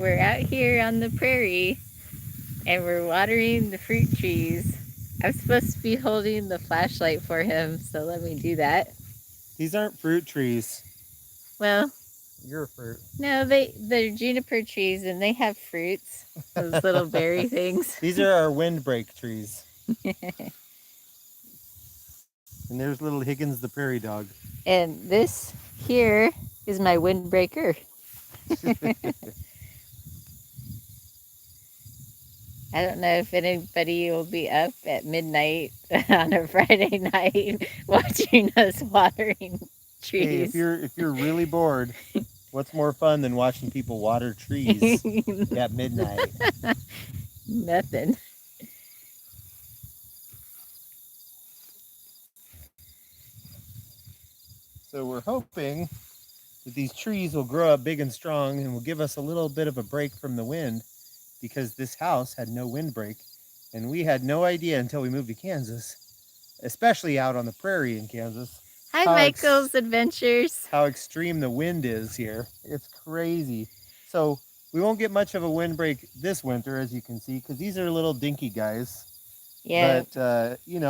we're out here on the prairie and we're watering the fruit trees. I'm supposed to be holding the flashlight for him, so let me do that. These aren't fruit trees. Well, you're a fruit. No, they're juniper trees and they have fruits. Those little berry things. These are our windbreak trees. And there's little Higgins the prairie dog. And this here is my windbreaker. I don't know if anybody will be up at midnight on a Friday night watching us watering trees. Hey, if you're really bored, what's more fun than watching people water trees at midnight? Nothing. So we're hoping that these trees will grow up big and strong and will give us a little bit of a break from the wind, because this house had no windbreak, and we had no idea until we moved to Kansas, especially out on the prairie in Kansas. Hi, Michael's Adventures. How extreme the wind is here. It's crazy. So we won't get much of a windbreak this winter, as you can see, because these are little dinky guys. Yeah. But, in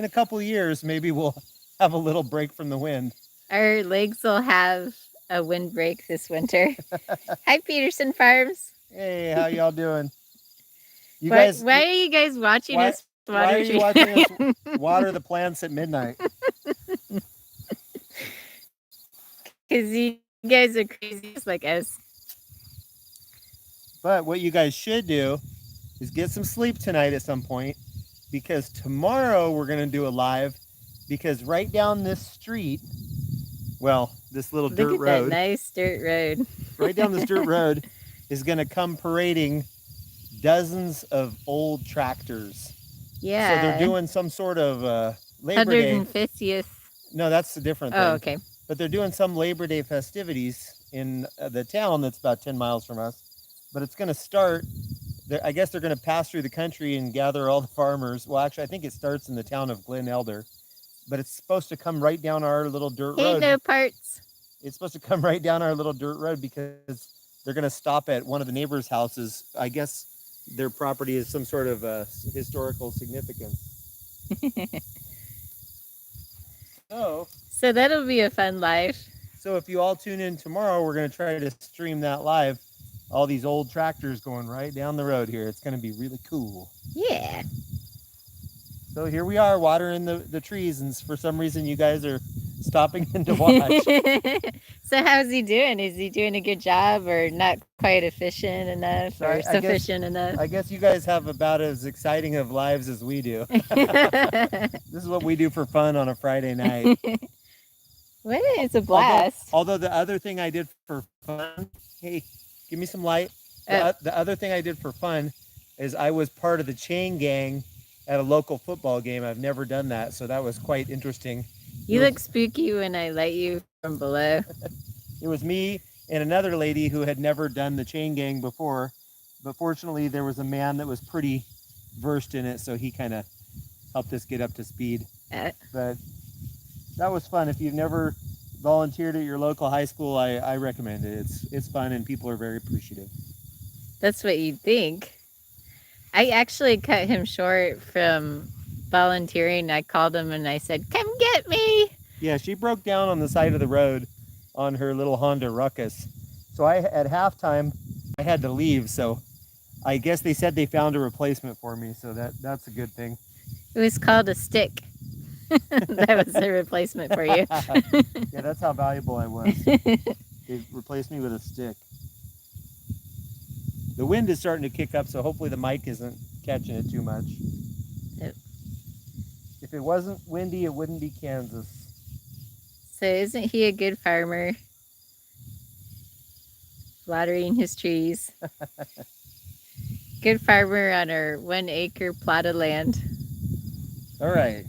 a couple of years, maybe we'll have a little break from the wind. Our legs will have a windbreak this winter. Hi, Peterson Farms. Hey, how y'all doing? Why are you guys watching us water? Why are you watching us water the plants at midnight? Because you guys are crazy just like us. But what you guys should do is get some sleep tonight at some point, because tomorrow we're going to do a live, because right down this street, this little dirt road. Look at that nice dirt road. Right down this dirt road is going to come parading dozens of old tractors. Yeah. So they're doing some sort of Labor Day. 150th. No, that's a different thing. Oh, okay. But they're doing some Labor Day festivities in the town that's about 10 miles from us. But it's going to start, I guess they're going to pass through the country and gather all the farmers. Well, actually, I think it starts in the town of Glen Elder. But it's supposed to come right down our little dirt road. No parts. It's supposed to come right down our little dirt road, because they're going to stop at one of the neighbors' houses. I guess their property is some sort of historical significance. So that'll be a fun live. So if you all tune in tomorrow, we're going to try to stream that live. All these old tractors going right down the road here. It's going to be really cool. Yeah. So here we are watering the trees, and for some reason you guys are stopping in to watch. So how's he doing? Is he doing a good job, or not quite efficient enough, or sufficient enough? I guess you guys have about as exciting of lives as we do. This is what we do for fun on a Friday night. Well, it's a blast. Although the other thing I did for fun, hey, give me some light. The other thing I did for fun is I was part of the chain gang at a local football game. I've never done that, so that was quite interesting. You look spooky when I light you from below. It was me and another lady who had never done the chain gang before, but fortunately there was a man that was pretty versed in it, so he kind of helped us get up to speed. But that was fun. If you've never volunteered at your local high school, I recommend it. It's fun, and people are very appreciative. That's what you'd think. I actually cut him short from volunteering. I called him and I said, "Come get me." Yeah, she broke down on the side of the road on her little Honda Ruckus. So at halftime, I had to leave. So I guess they said they found a replacement for me. So that's a good thing. It was called a stick. That was a replacement for you. Yeah, that's how valuable I was. They replaced me with a stick. The wind is starting to kick up, so hopefully the mic isn't catching it too much. Yep. If it wasn't windy, it wouldn't be Kansas. So isn't he a good farmer? Watering his trees. Good farmer on our 1 acre plot of land. All right.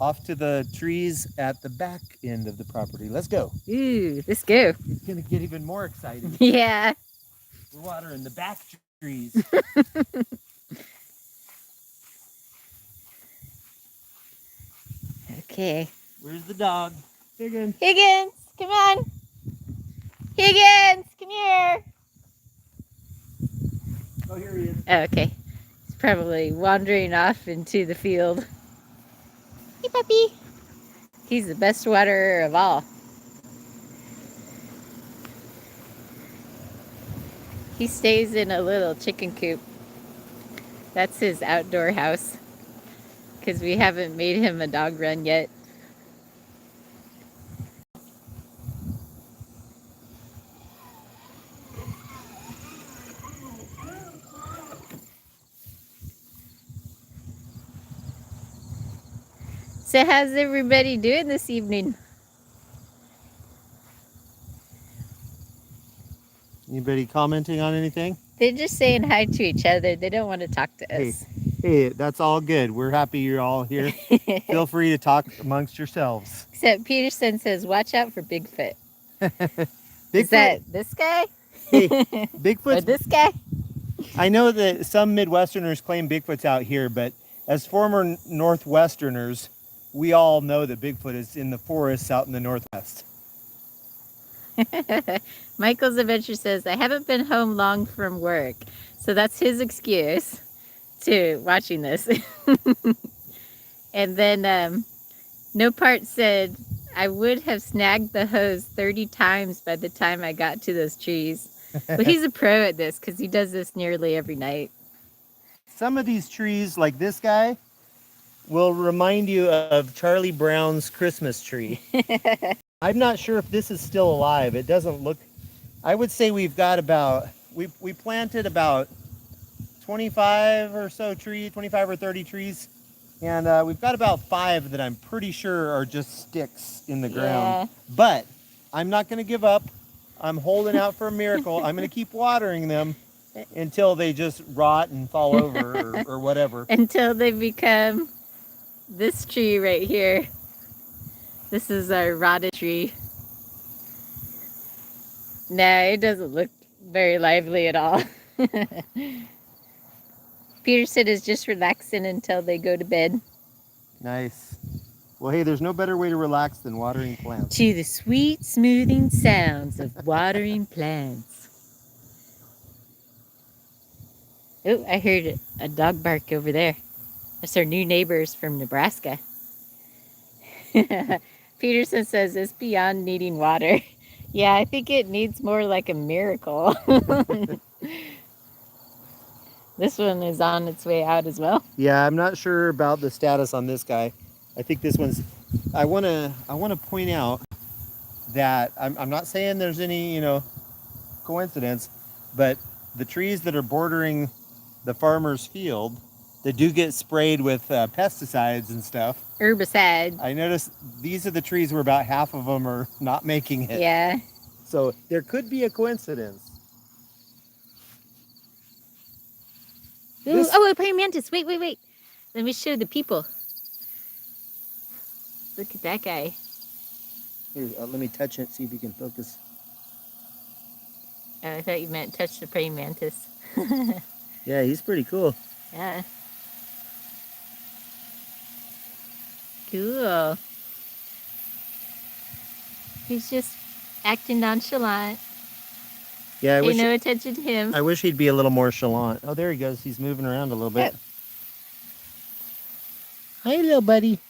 Off to the trees at the back end of the property. Let's go. Ooh, let's go. It's going to get even more exciting. Yeah. We're watering the back trees. Okay. Where's the dog? Higgins. Higgins, come on. Higgins, come here. Oh, here he is. Oh, okay. He's probably wandering off into the field. Hey, puppy. He's the best waterer of all. He stays in a little chicken coop. That's his outdoor house. Because we haven't made him a dog run yet. So how's everybody doing this evening? Anybody commenting on anything? They're just saying hi to each other. They don't want to talk to us. Hey, that's all good. We're happy you're all here. Feel free to talk amongst yourselves. Except Peterson says, watch out for Bigfoot. Bigfoot? Is that this guy? Hey, Bigfoot. Or this guy? I know that some Midwesterners claim Bigfoot's out here, but as former Northwesterners, we all know that Bigfoot is in the forests out in the Northwest. Michael's Adventure says, I haven't been home long from work. So that's his excuse to watching this. And then No Part said, I would have snagged the hose 30 times by the time I got to those trees. But he's a pro at this because he does this nearly every night. Some of these trees, like this guy, will remind you of Charlie Brown's Christmas tree. I'm not sure if this is still alive. It doesn't look... I would say we've got about... We planted about 25 or so trees, 25 or 30 trees. And we've got about 5 that I'm pretty sure are just sticks in the ground. But I'm not going to give up. I'm holding out for a miracle. I'm going to keep watering them until they just rot and fall over or whatever. Until they become this tree right here. This is our rotted tree. No, it doesn't look very lively at all. Peterson is just relaxing until they go to bed. Nice. Well, hey, there's no better way to relax than watering plants. To the sweet, smoothing sounds of watering plants. Oh, I heard a dog bark over there. That's our new neighbors from Nebraska. Peterson says it's beyond needing water. Yeah, I think it needs more like a miracle. This one is on its way out as well. Yeah, I'm not sure about the status on this guy. I think this one's... I want to point out that I'm not saying there's any, coincidence, but the trees that are bordering the farmer's field that do get sprayed with pesticides and stuff. Herbicide. I noticed these are the trees where about half of them are not making it. Yeah. So there could be a coincidence. Ooh, oh, a praying mantis. Wait. Let me show the people. Look at that guy. Here, let me touch it, see if you can focus. Oh, I thought you meant touch the praying mantis. Yeah, he's pretty cool. Yeah. Cool. He's just acting nonchalant. Yeah, Pay no attention to him. I wish he'd be a little more chalant. Oh, there he goes. He's moving around a little bit. Oh. Hi, little buddy.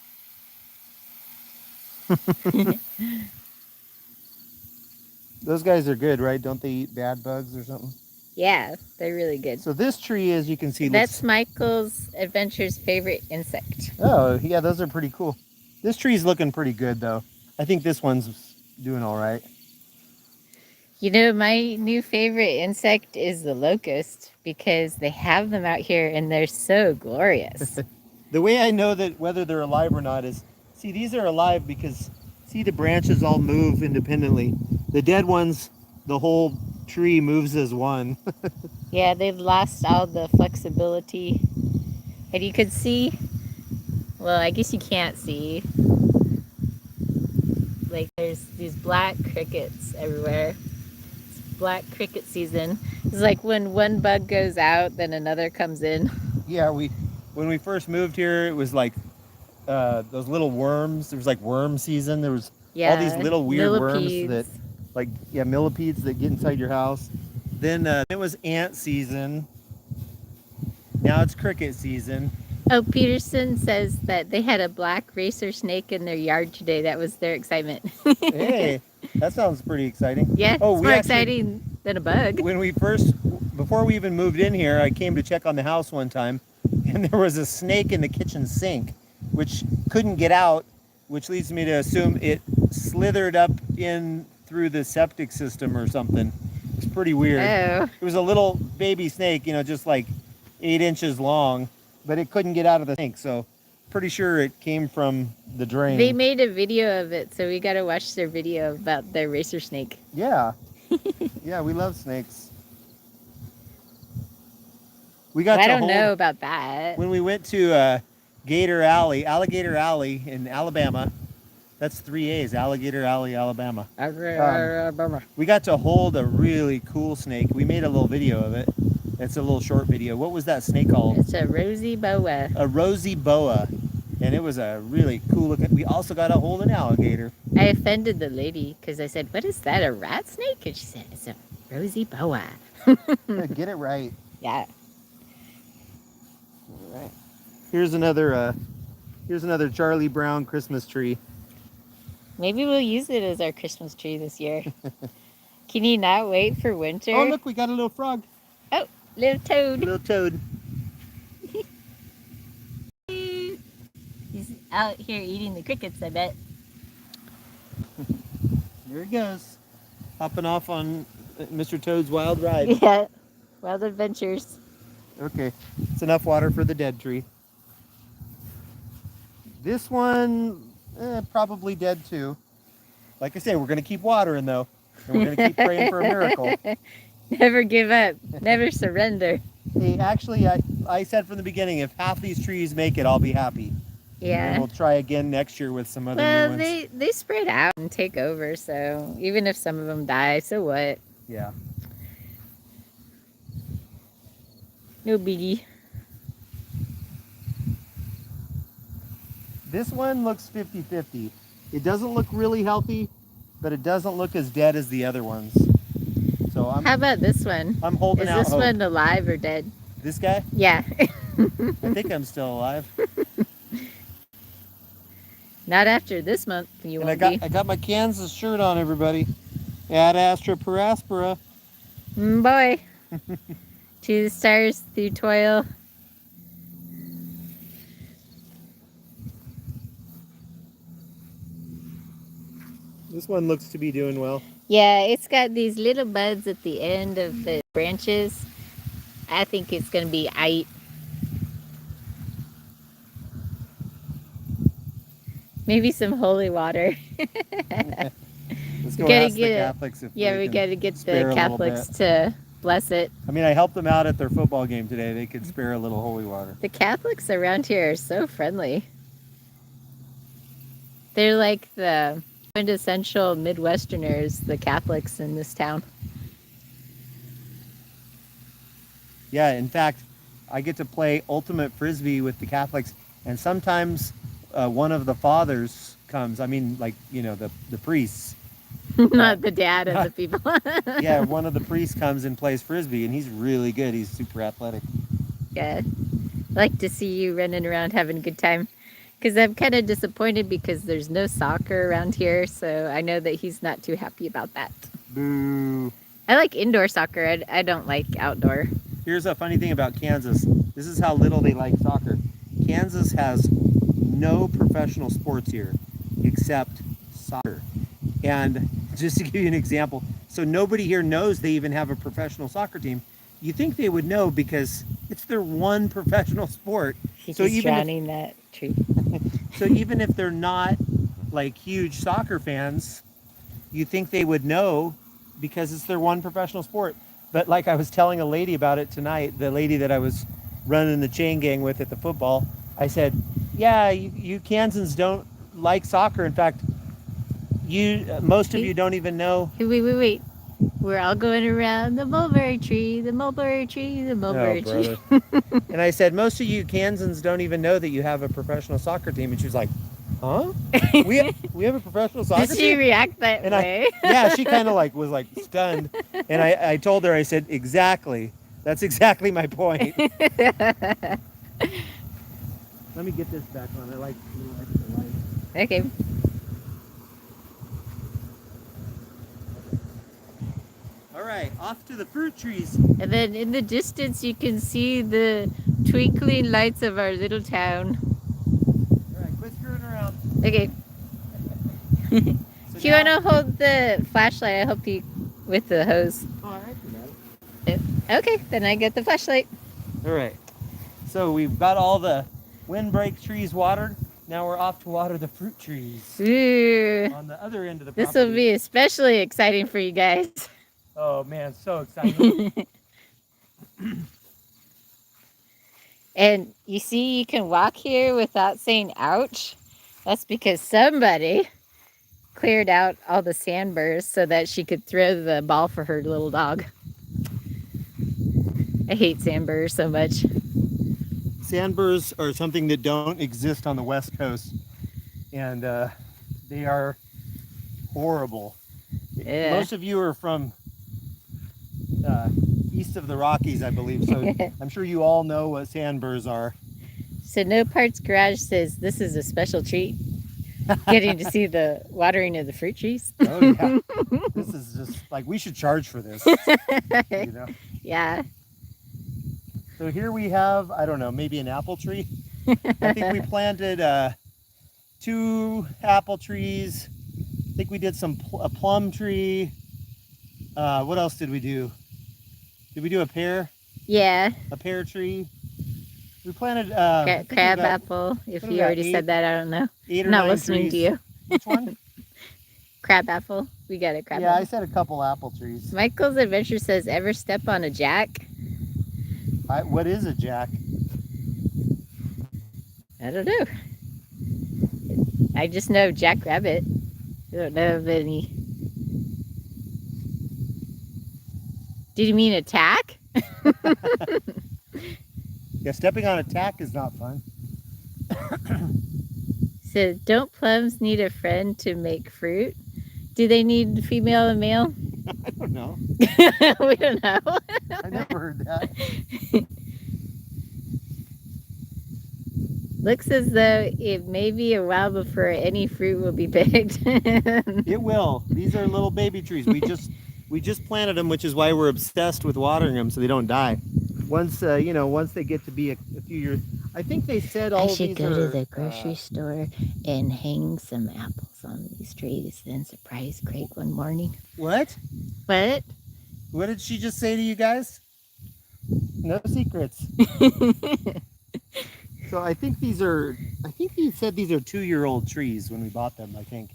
Those guys are good, right? Don't they eat bad bugs or something? Yeah, they're really good. So this tree, as you can see... That's Michael's Adventure's favorite insect. Oh, yeah, those are pretty cool. This tree's looking pretty good, though. I think this one's doing all right. You know, my new favorite insect is the locust because they have them out here and they're so glorious. The way I know that whether they're alive or not is, see, these are alive because, see, the branches all move independently. The dead ones, the whole tree moves as one. Yeah, they've lost all the flexibility. And you could see, well, I guess you can't see, like there's these black crickets everywhere. It's black cricket season. It's like when one bug goes out, then another comes in. Yeah, when we first moved here, it was like those little worms. There was like worm season. There was all these little weird millipedes. worms that, like, yeah, millipedes that get inside your house. Then it was ant season. now it's cricket season. Oh, Peterson says that they had a black racer snake in their yard today. That was their excitement. Hey, that sounds pretty exciting. Yeah, Oh, it's more exciting than a bug. When we before we even moved in here, I came to check on the house one time, and there was a snake in the kitchen sink, which couldn't get out, which leads me to assume it slithered up in through the septic system or something. It's pretty weird. Oh. It was a little baby snake, just like 8 inches long, but it couldn't get out of the sink, so pretty sure it came from the drain. They made a video of it, so we got to watch their video about their racer snake. Yeah. Yeah, we love snakes. I don't know about that. When we went to Alligator Alley in Alabama, that's 3 A's, Alligator Alley, Alabama. We got to hold a really cool snake. We made a little video of it. It's a little short video. What was that snake called? It's a rosy boa. A rosy boa. And it was a really cool looking. We also got to hold an alligator. I offended the lady because I said, "What is that, a rat snake?" And she said, "It's a rosy boa." Get it right. Yeah. All right. Here's another Charlie Brown Christmas tree. Maybe we'll use it as our Christmas tree this year. Can you not wait for winter? Oh, look, we got a little frog. Oh, little toad. Little toad. He's out here eating the crickets, I bet. Here he goes. Hopping off on Mr. Toad's wild ride. Yeah, wild adventures. Okay, it's enough water for the dead tree. This one, probably dead too. Like I say, we're going to keep watering though. And we're going to keep praying for a miracle. Never give up. Never surrender. Hey, actually, I said from the beginning, if half these trees make it, I'll be happy. Yeah. And we'll try again next year with some other new ones. They spread out and take over, so even if some of them die, so what? Yeah. No biggie. This one looks 50-50. It doesn't look really healthy, but it doesn't look as dead as the other ones. So How about this one? I'm holding out hope. Is this one alive or dead? This guy? Yeah. I think I'm still alive. Not after this month, you won't be. I got my Kansas shirt on, everybody. Ad astra per aspera. Boy. To the stars through toil. This one looks to be doing well. Yeah, it's got these little buds at the end of the branches. I think it's going to be aight. Maybe some holy water. Let's go ask the Catholics if we got to get the Catholics to bless it. I mean, I helped them out at their football game today. They could spare a little holy water. The Catholics around here are so friendly. They're like the quintessential Midwesterners, the Catholics in this town. Yeah, in fact, I get to play ultimate frisbee with the Catholics, and sometimes one of the fathers comes. I mean, like, the priests. Not the dad of the people. Yeah, one of the priests comes and plays frisbee, and he's really good. He's super athletic. Yeah, I like to see you running around having a good time. Because I'm kind of disappointed because there's no soccer around here, so I know that he's not too happy about that. Boo. I like indoor soccer. I don't like outdoor. Here's a funny thing about Kansas. This is how little they like soccer. Kansas has no professional sports here except soccer. And just to give you an example, so nobody here knows they even have a professional soccer team. You think they would know because it's their one professional sport. He's just drowning that tree. So even if they're not like huge soccer fans, you think they would know because it's their one professional sport. But like I was telling a lady about it tonight, the lady that I was running the chain gang with at the football, I said, yeah, you Kansans don't like soccer. In fact, most of you don't even know. Wait. We're all going around the mulberry tree, the mulberry tree, the mulberry tree. And I said, most of you Kansans don't even know that you have a professional soccer team. And she was like, huh? We have a professional soccer team? Did she react that way? Yeah, she kind of was stunned. And I told her, I said, exactly. That's exactly my point. Let me get this back on. I like a little extra light. Okay. All right, off to the fruit trees. And then in the distance, you can see the twinkling lights of our little town. All right, quit screwing around. Okay. So If you want to hold the flashlight, I'll help you with the hose. Oh, I can do that. Okay, then I get the flashlight. All right. So we've got all the windbreak trees watered. Now we're off to water the fruit trees Ooh. on the other end of the property. This will be especially exciting for you guys. Oh man, so exciting. And you see, you can walk here without saying ouch. That's because somebody cleared out all the sandburrs so that she could throw the ball for her little dog. I hate sandburrs so much. Sandburrs are something that don't exist on the West Coast, and they are horrible. Yeah. Most of you are from east of the Rockies, I believe, so I'm sure you all know what sandburrs are. So No Parts Garage says this is a special treat, getting to see the watering of the fruit trees. Oh yeah, this is just like, we should charge for this. You know? Yeah. So here we have, I don't know, maybe an apple tree. I think we planted 2 apple trees. I think we did a plum tree. What else did we do? Did we do a pear? Yeah. A pear tree. We planted crab apple. If you already said that, I don't know. 8 or I'm not 9 listening trees. to you. Which one? Crab apple. We got a crab Yeah, apple. I said a couple apple trees. Michael's Adventure says, ever step on a jack? What is a jack? I don't know. I just know jackrabbit. I don't know of any. Did you mean attack? Yeah, stepping on a tack is not fun. So, don't plums need a friend to make fruit? Do they need female and male? I don't know. We don't know. I never heard that. Looks as though it may be a while before any fruit will be picked. It will. These are little baby trees. We just planted them, which is why we're obsessed with watering them so they don't die. Once once they get to be a few years, I think they said all I of these should go are, to the grocery store and hang some apples on these trees, then surprise Craig one morning. What? What? What did she just say to you guys? No secrets. So I think you said these are 2-year-old trees when we bought them, I think.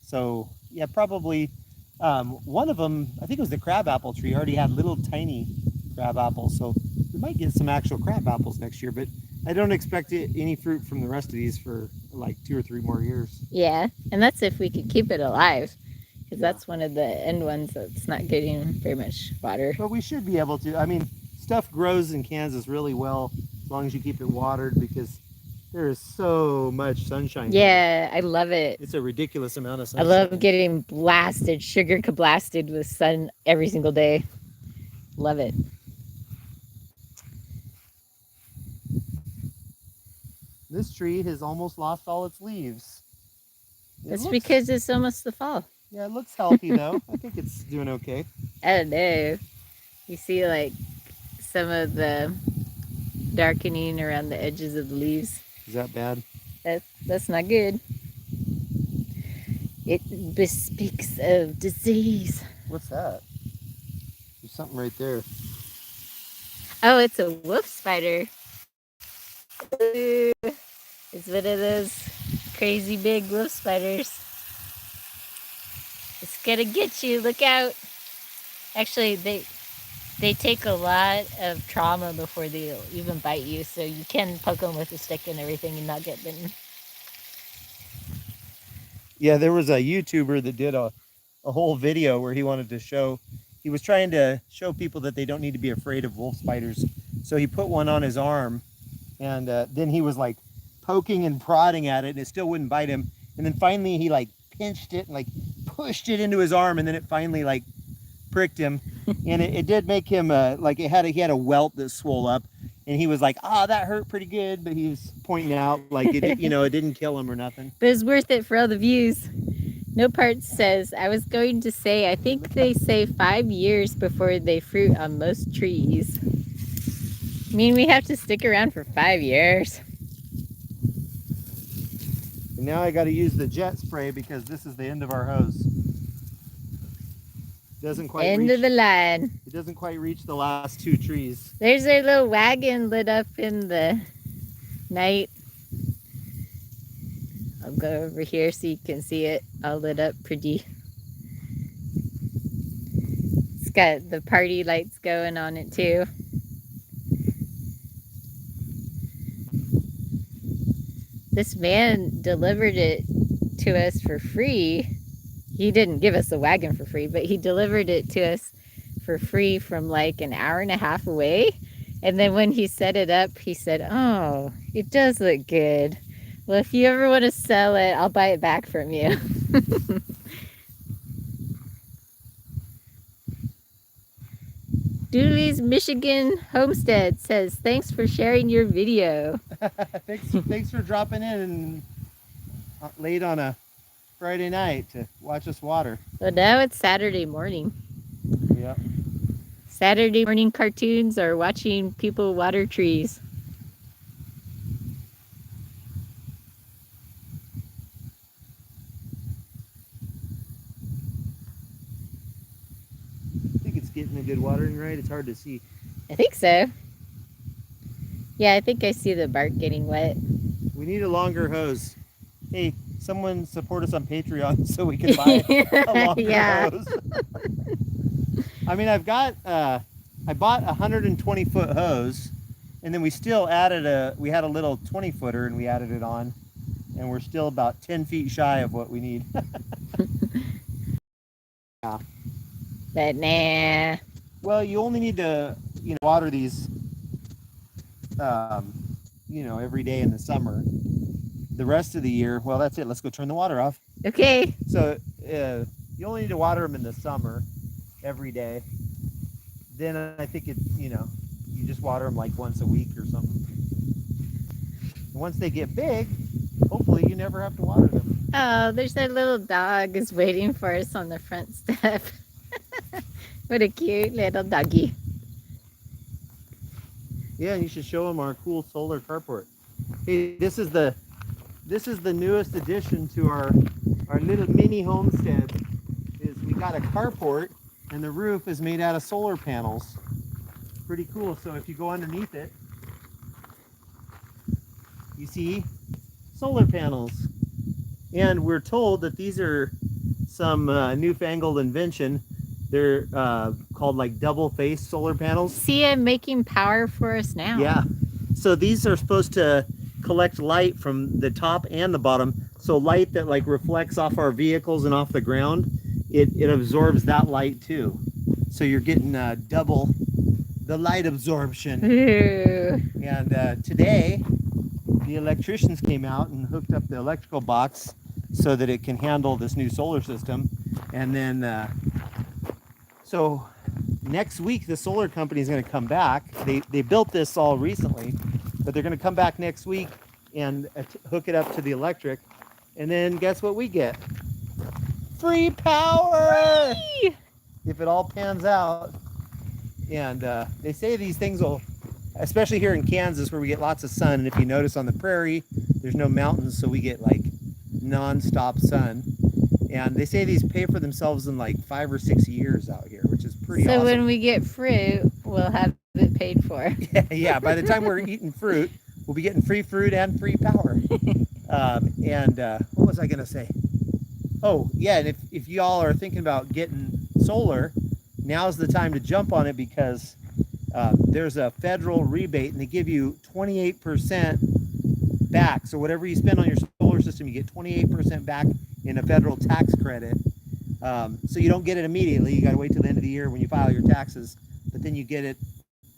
So yeah, probably one of them, I think it was the crabapple tree, already had little tiny crab apples. So we might get some actual crab apples next year, but I don't expect any fruit from the rest of these for like 2 or 3 more years. Yeah, and that's if we could keep it alive, because that's one of the end ones that's not getting very much water. But we should be able to. I mean, stuff grows in Kansas really well as long as you keep it watered, because there is so much sunshine. Yeah, I love it. It's a ridiculous amount of sunshine. I love getting blasted, sugar blasted with sun every single day. Love it. This tree has almost lost all its leaves. That's because it's almost the fall. Yeah, it looks healthy though. I think it's doing okay. I don't know. You see like some of the darkening around the edges of the leaves. Is that bad? That's not good. It bespeaks of disease. What's that? There's something right there. Oh, it's a wolf spider. Ooh, it's one of those crazy big wolf spiders. It's gonna get you. Look out. Actually, they take a lot of trauma before they'll even bite you, so you can poke them with a stick and everything and not get bitten. Yeah, there was a YouTuber that did a whole video where he was trying to show people that they don't need to be afraid of wolf spiders. So he put one on his arm, and then he was like poking and prodding at it, and it still wouldn't bite him. And then finally he like pinched it and like pushed it into his arm, and then it finally like pricked him. And it did make him like he had a welt that swole up, and he was like, that hurt pretty good, but he was pointing out like it didn't kill him or nothing. But it's worth it for all the views. No Part says, I was going to say, I think they say 5 years before they fruit on most trees. I mean, we have to stick around for 5 years. And now I got to use the jet spray because this is the end of our hose. Doesn't quite end of the line. It doesn't quite reach the last 2 trees. There's our little wagon lit up in the night. I'll go over here so you can see it all lit up pretty. It's got the party lights going on it too. This man delivered it to us for free. He didn't give us the wagon for free, but he delivered it to us for free from like an hour and a half away. And then when he set it up, he said, oh, it does look good. Well, if you ever want to sell it, I'll buy it back from you. Dooley's Michigan Homestead says, thanks for sharing your video. Thanks for dropping in late on a Friday night to watch us water. Well, now it's Saturday morning. Yep. Saturday morning cartoons are watching people water trees. I think it's getting a good watering right. It's hard to see. I think so. Yeah, I think I see the bark getting wet. We need a longer hose. Hey, someone support us on Patreon so we can buy a longer hose. I mean, I bought a 120-foot hose, and then we still added we had a little 20-footer and we added it on, and we're still about 10 feet shy of what we need. Yeah. But nah. Well, you only need to, water these, every day in the summer. The rest of the year, well, that's it. Let's go turn the water off. Okay. So you only need to water them in the summer every day. Then I think you just water them like once a week or something. And once they get big, hopefully you never have to water them. Oh, there's that little dog is waiting for us on the front step. What a cute little doggy. Yeah, and you should show them our cool solar carport. Hey, this is the newest addition to our little mini homestead. Is we got a carport and the roof is made out of solar panels. Pretty cool. So if you go underneath it, you see solar panels. And we're told that these are some newfangled invention. They're called like double-face solar panels. See, I'm making power for us now. Yeah. So these are supposed to collect light from the top and the bottom. So light that like reflects off our vehicles and off the ground, it absorbs that light too. So you're getting double the light absorption. Ooh. And today, the electricians came out and hooked up the electrical box so that it can handle this new solar system. And then, so next week, the solar company is going to come back. They built this all recently, but they're going to come back next week and hook it up to the electric. And then guess what we get? Free power! Free! If it all pans out. And they say these things will, especially here in Kansas where we get lots of sun, and if you notice on the prairie, there's no mountains, so we get like non-stop sun. And they say these pay for themselves in like 5 or 6 years out here, which is pretty awesome. So when we get fruit, we'll have it paid for. Yeah, by the time we're eating fruit, we'll be getting free fruit and free power. What was I going to say? Oh, yeah, and if y'all are thinking about getting solar, now's the time to jump on it because there's a federal rebate and they give you 28% back. So whatever you spend on your solar system, you get 28% back in a federal tax credit. So you don't get it immediately. You got to wait till the end of the year when you file your taxes, but then you get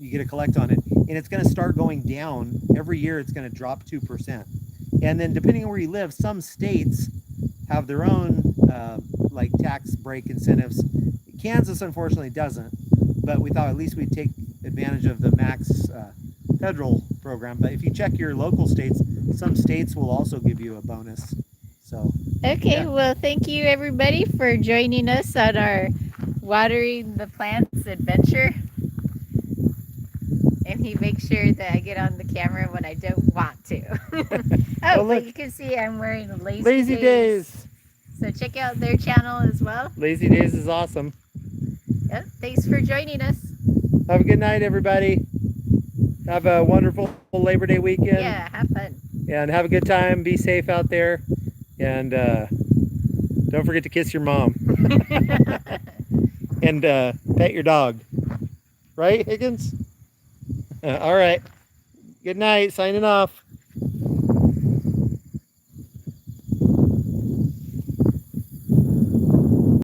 to collect on it. And it's going to start going down. Every year it's going to drop 2%. And then depending on where you live, some states have their own like tax break incentives. Kansas unfortunately doesn't. but we thought at least we'd take advantage of the max federal program. But if you check your local states, some states will also give you a bonus. So Okay, yeah. well, thank you everybody for joining us on our watering the plants adventure. And he makes sure that I get on the camera when I don't want to. Oh, but you can see I'm wearing Lazy Days. So check out their channel as well. Lazy Days is awesome. Yep, thanks for joining us. Have a good night, everybody. Have a wonderful Labor Day weekend. Yeah, have fun. And have a good time. Be safe out there. And don't forget to kiss your mom. And pet your dog. Right, Higgins? All right. Good night. Signing off.